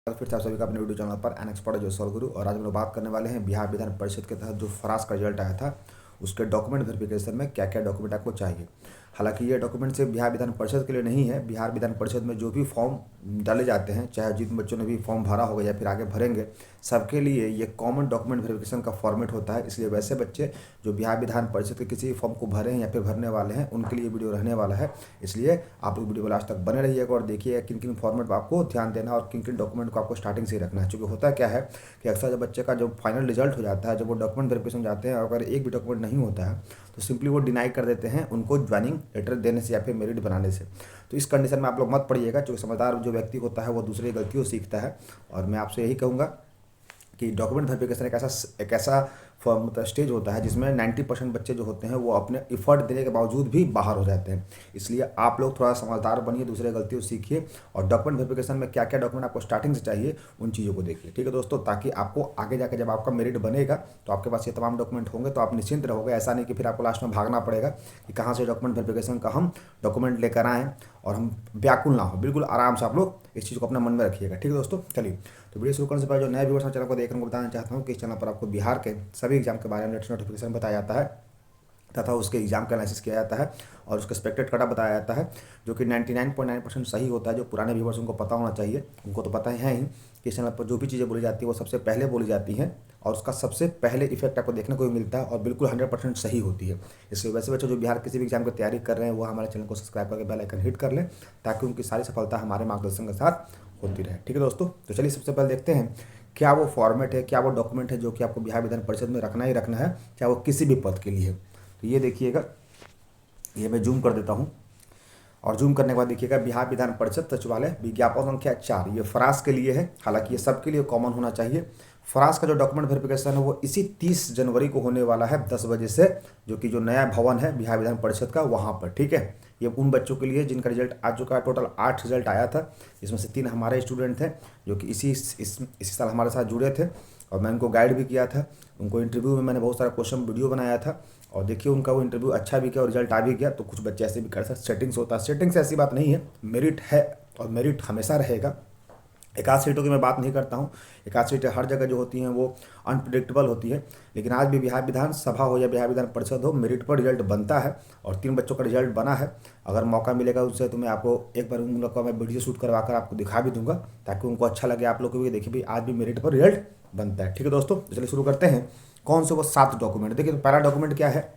फिर से आप सभी का अपने यूट्यूब चैनल पर एनएक्सपर्ट जो सॉल्व गुरु। और आज हम लोग बात करने वाले हैं बिहार विधान परिषद के तहत जो फराज का रिजल्ट आया था उसके डॉक्यूमेंट वेरिफिकेशन में क्या क्या डॉक्यूमेंट आपको चाहिए। हालांकि ये डॉक्यूमेंट सिर्फ बिहार विधान परिषद के लिए नहीं है, बिहार विधान परिषद में जो भी फॉर्म डाले जाते हैं, चाहे जिन बच्चों ने भी फॉर्म भरा होगा या फिर आगे भरेंगे, सबके लिए ये कॉमन डॉक्यूमेंट वेरिफिकेशन का फॉर्मेट होता है। इसलिए वैसे बच्चे जो बिहार विधान परिषद के किसी फॉर्म को भरे हैं या फिर भरने वाले हैं, उनके लिए वीडियो रहने वाला है। इसलिए आप लोग वीडियो लास्ट तक बने रहिएगा और देखिए किन किन फॉर्मेट पर आपको ध्यान देना और किन किन डॉक्यूमेंट को आपको स्टार्टिंग से ही रखना है। क्योंकि होता क्या है कि अक्सर जब बच्चे का जब फाइनल रिजल्ट हो जाता है, जब वो डॉक्यूमेंट वेरिफिकेशन जाते हैं, अगर एक भी डॉक्यूमेंट नहीं होता है तो सिंपली वो डिनाई कर देते हैं उनको ज्वाइनिंग लेटर देने से या फिर मेरिट बनाने से। तो इस कंडीशन में आप लोग मत पड़िएगा, क्योंकि समझदार जो व्यक्ति होता है वो दूसरी गलतियों सीखता है। और मैं आपसे यही कहूँगा कि डॉक्यूमेंट वेरिफिकेशन एक ऐसा मतलब स्टेज होता है जिसमें 90% बच्चे जो होते हैं वो अपने इफर्ट देने के बावजूद भी बाहर हो जाते हैं। इसलिए आप लोग थोड़ा समझदार बनिए, दूसरे गलतियों सीखिए और डॉक्यूमेंट वेरिफिकेशन में क्या क्या डॉक्यूमेंट आपको स्टार्टिंग से चाहिए उन चीज़ों को देखिए। ठीक है दोस्तों, ताकि आपको आगे जाकर जब आपका मेरिट बनेगा तो आपके पास ये तमाम डॉक्यूमेंट होंगे तो आप निश्चिंत रहोगे। ऐसा नहीं कि फिर आपको लास्ट में भागना पड़ेगा कि कहाँ से डॉक्यूमेंट वेरिफिकेशन का हम डॉक्यूमेंट लेकर आएँ और हम व्याकुल ना हो। बिल्कुल आराम से आप लोग इस चीज़ को अपने मन में रखिएगा। ठीक है दोस्तों, चलिए तो वीडियो शुरू करने से पहले जो नए व्यूअर्स चैनल को देख रहे हैं बताना चाहता हूँ कि इस चैनल पर आपको बिहार के सभी एग्जाम के बारे में लेटेस्ट नोटिफिकेशन बताया जाता है तथा उसके एग्जाम का एनालिसिस किया जाता है और उसका एक्सपेक्टेड कट ऑफ बताया जाता है, जो कि 99.9% सही होता है। जो पुराने व्यूअर्स उनको पता होना चाहिए, उनको तो पता है ही कि इस चैनल पर जो भी चीज़ें बोली जाती है वो सबसे पहले बोली जाती हैं और उसका सबसे पहले इफेक्ट आपको देखने को भी मिलता है और बिल्कुल 100% सही होती है। इसलिए वैसे बच्चे जो बिहार किसी भी एग्जाम की तैयारी कर रहे हैं वो हमारे चैनल को सब्सक्राइब करके बेल आइकन हिट कर लें ताकि उनकी सारी सफलता हमारे मार्गदर्शन के साथ होती रहे। ठीक है दोस्तों, तो चलिए सबसे पहले देखते हैं क्या वो फॉर्मेट है, क्या वो डॉक्यूमेंट है जो कि आपको बिहार विधान परिषद में रखना ही रखना है, चाहे वो किसी भी पद के लिए। तो ये देखिएगा, ये मैं जूम कर देता हूँ और जूम करने के बाद देखिएगा बिहार विधान परिषद सचिवालय विज्ञापन संख्या 4, ये फराज के लिए है। हालांकि ये सबके लिए कॉमन होना चाहिए। फराज का जो डॉक्यूमेंट वेरिफिकेशन है वो इसी 30 जनवरी को होने वाला है 10 बजे से, जो कि जो नया भवन है बिहार विधान परिषद का वहाँ पर। ठीक है, ये उन बच्चों के लिए जिनका रिजल्ट आ चुका है। टोटल 8 रिजल्ट आया था, इसमें से 3 हमारे स्टूडेंट थे जो कि इसी साल हमारे साथ जुड़े थे और मैं उनको गाइड भी किया था। उनको इंटरव्यू में मैंने बहुत सारा क्वेश्चन वीडियो बनाया था और देखिए उनका वो इंटरव्यू अच्छा भी किया और रिजल्ट आ भी गया। तो कुछ बच्चे ऐसे भी कर सकते, सेटिंग्स होता है, सेटिंग्स ऐसी बात नहीं है, मेरिट है और मेरिट हमेशा रहेगा। एक आध सीटों की मैं बात नहीं करता हूँ, एक आध सीटें हर जगह जो होती हैं वो अनप्रिडिक्टेबल होती है, लेकिन आज भी बिहार विधानसभा हो या बिहार विधान परिषद हो, मेरिट पर रिजल्ट बनता है और 3 बच्चों का रिजल्ट बना है। अगर मौका मिलेगा उनसे तो मैं आपको एक बार उन लोग का मैं वीडियो शूट करवा कर आपको दिखा भी दूंगा ताकि उनको अच्छा लगे आप लोग को भी। देखिए भी आज भी मेरिट पर रिजल्ट बनता है। ठीक है दोस्तों, तो चलिए शुरू करते हैं। कौन से वो 7 डॉक्यूमेंट देखिए। तो पहला डॉक्यूमेंट क्या है,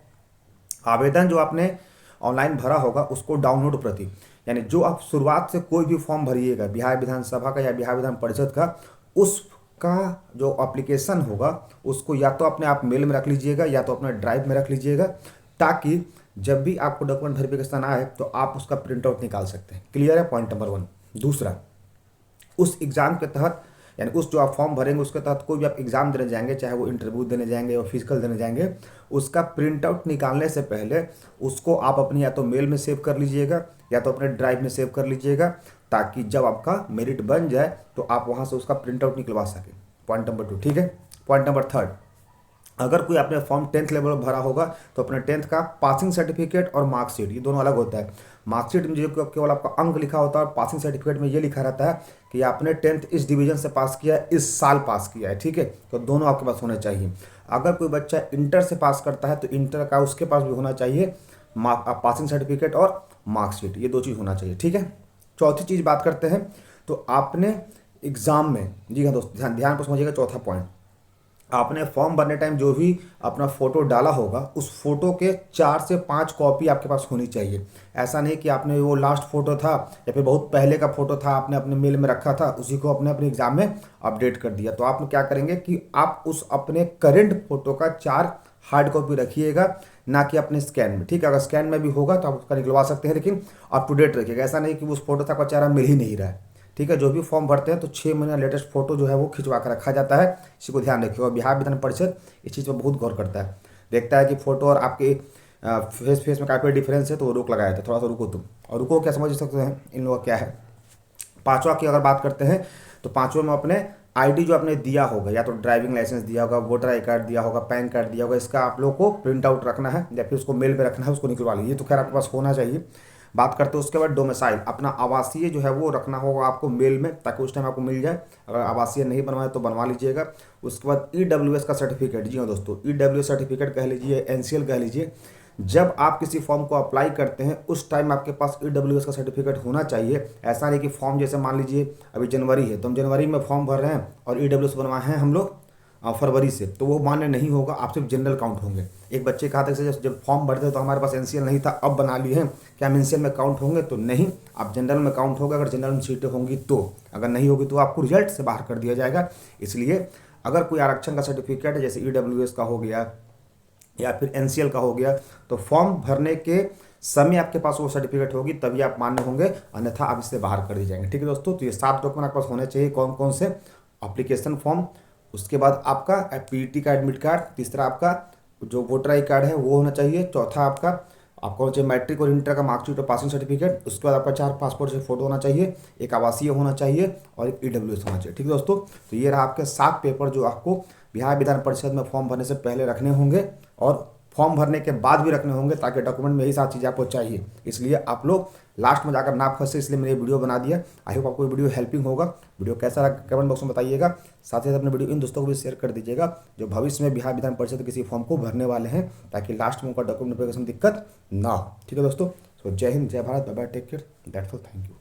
आवेदन जो आपने ऑनलाइन भरा होगा उसको डाउनलोड प्रति, यानी जो आप शुरुआत से कोई भी फॉर्म भरिएगा बिहार विधानसभा का या बिहार विधान परिषद का, उसका जो एप्लीकेशन होगा उसको या तो अपने आप मेल में रख लीजिएगा या तो अपने ड्राइव में रख लीजिएगा, ताकि जब भी आपको डॉक्यूमेंट वेरिफिकेशन आए तो आप उसका प्रिंट आउट निकाल सकते हैं। क्लियर है, पॉइंट नंबर 1। दूसरा, उस एग्ज़ाम के तहत यानी उस जो आप फॉर्म भरेंगे उसके तहत कोई भी आप एग्ज़ाम देने जाएंगे, चाहे वो इंटरव्यू देने जाएंगे या फिजिकल देने जाएंगे, उसका प्रिंट आउट निकालने से पहले उसको आप अपनी या तो मेल में सेव कर लीजिएगा या तो अपने ड्राइव में सेव कर लीजिएगा, ताकि जब आपका मेरिट बन जाए तो आप वहाँ से उसका प्रिंट आउट निकलवा सकें। Point number 2। ठीक है, पॉइंट नंबर 3, अगर कोई आपने फॉर्म 10th लेवल भरा होगा तो अपने 10th का पासिंग सर्टिफिकेट और मार्कशीट, ये दोनों अलग होता है। मार्कशीट में जो केवल आपका अंक लिखा होता है और पासिंग सर्टिफिकेट में ये लिखा रहता है कि आपने 10th इस डिवीजन से पास किया है, इस साल पास किया है। ठीक है, तो दोनों आपके पास होने चाहिए। अगर कोई बच्चा इंटर से पास करता है तो इंटर का उसके पास भी होना चाहिए पासिंग सर्टिफिकेट और मार्कशीट, ये 2 चीज़ होना चाहिए। ठीक है, चौथी चीज़ बात करते हैं। तो आपने एग्ज़ाम में, जी हाँ दोस्तों ध्यान पर समझिएगा, चौथा पॉइंट, आपने फॉर्म भरने टाइम जो भी अपना फ़ोटो डाला होगा उस फोटो के 4 से 5 कॉपी आपके पास होनी चाहिए। ऐसा नहीं कि आपने वो लास्ट फ़ोटो था या फिर बहुत पहले का फ़ोटो था आपने अपने मेल में रखा था, उसी को अपने एग्ज़ाम में अपडेट कर दिया। तो आप क्या करेंगे कि आप उस अपने करेंट फ़ोटो का 4 हार्ड कॉपी रखिएगा, ना कि अपने स्कैन में। ठीक है, अगर स्कैन में भी होगा तो आप उसका निकलवा सकते हैं, लेकिन अप टू डेट रखिएगा। ऐसा नहीं कि उस फोटो तक का चेहरा मिल ही नहीं रहा है। ठीक है, जो भी फॉर्म भरते हैं तो 6 महीना लेटेस्ट फोटो जो है वो खिंचवा कर रखा जाता है, इसी को ध्यान रखिए। और बिहार विधान परिषद इस चीज़ पर बहुत गौर करता है, देखता है कि फोटो और आपके फेस में काफ़ी डिफरेंस है तो वो रोक लगाया था, थोड़ा सा रुको तुम। और रुको क्या समझ सकते हैं इन लोगों का क्या है। 5वां की अगर बात करते हैं तो 5वें में अपने आईडी जो आपने दिया होगा, या तो ड्राइविंग लाइसेंस दिया होगा, वोटर आई कार्ड दिया होगा, पैन कार्ड दिया होगा, इसका आप लोग को प्रिंट आउट रखना है या फिर उसको मेल पे रखना है, उसको निकलवा लीजिए। तो खैर आपके पास होना चाहिए। बात करते हैं उसके बाद डोमिसाइल, अपना आवासीय जो है वो रखना होगा आपको मेल में, ताकि उस टाइम आपको मिल जाए। अगर आवासीय नहीं बनवाए तो बनवा लीजिएगा। उसके बाद ईडब्ल्यूएस का सर्टिफिकेट, जी हाँ दोस्तों, ईडब्ल्यूएस सर्टिफिकेट कह लीजिए, एनसीएल कह लीजिए, जब आप किसी फॉर्म को अप्लाई करते हैं उस टाइम आपके पास ईडब्ल्यूएस का सर्टिफिकेट होना चाहिए। ऐसा नहीं कि फॉर्म, जैसे मान लीजिए अभी जनवरी है तो हम जनवरी में फॉर्म भर रहे हैं और ईडब्ल्यूएस बनवाए हैं हम लोग फरवरी से, तो वो मान्य नहीं होगा, आप सिर्फ जनरल काउंट होंगे। एक बच्चे कहा था कि जब फॉर्म भरते तो हमारे पास एनसीएल नहीं था, अब बना लिए हैं, क्या हम एनसीएल में काउंट होंगे? तो नहीं, आप जनरल में काउंट होगा। अगर जनरल में सीटें होंगी तो, अगर नहीं होगी तो आपको रिजल्ट से बाहर कर दिया जाएगा। इसलिए अगर कोई आरक्षण का सर्टिफिकेट है, जैसे ईडब्ल्यूएस का हो गया या फिर एनसीएल का हो गया, तो फॉर्म भरने के समय आपके पास वो सर्टिफिकेट होगी, तभी आप मान्य होंगे, अन्यथा आप इससे बाहर कर दिए जाएंगे। ठीक है दोस्तों, तो ये 7 डॉक्यूमेंट आपके पास होने चाहिए। कौन कौन से? एप्लीकेशन फॉर्म, उसके बाद आपका पीटी का एडमिट कार्ड, तीसरा आपका जो वोटर आई कार्ड है वो होना चाहिए, चौथा आपका होना चाहिए मैट्रिक और इंटर का मार्कशीट और पासिंग सर्टिफिकेट, उसके बाद आपका 4 पासपोर्ट से फोटो होना चाहिए, एक आवासीय होना चाहिए और एक ईडब्ल्यूएस होना चाहिए। ठीक है दोस्तों, तो ये रहा आपके 7 पेपर जो आपको बिहार विधान परिषद में फॉर्म भरने से पहले रखने होंगे और फॉर्म भरने के बाद भी रखने होंगे, ताकि डॉक्यूमेंट में यही 7 चीज़ें आपको चाहिए। इसलिए आप लोग लास्ट में जाकर ना फंसे, इसलिए मैंने ये वीडियो बना दिया। आई होप आपको ये वीडियो हेल्पिंग होगा। वीडियो कैसा लगा कमेंट बॉक्स में बताइएगा। साथ ही साथ अपने वीडियो इन दोस्तों को भी शेयर कर दीजिएगा जो भविष्य में बिहार विधान परिषद किसी फॉर्म को भरने वाले हैं, ताकि लास्ट में उनका डॉक्यूमेंट वेरिफिकेशन दिक्कत ना हो। ठीक है दोस्तों, सो जय हिंद, जय Bharat, bye bye, take care, that's all, thank you.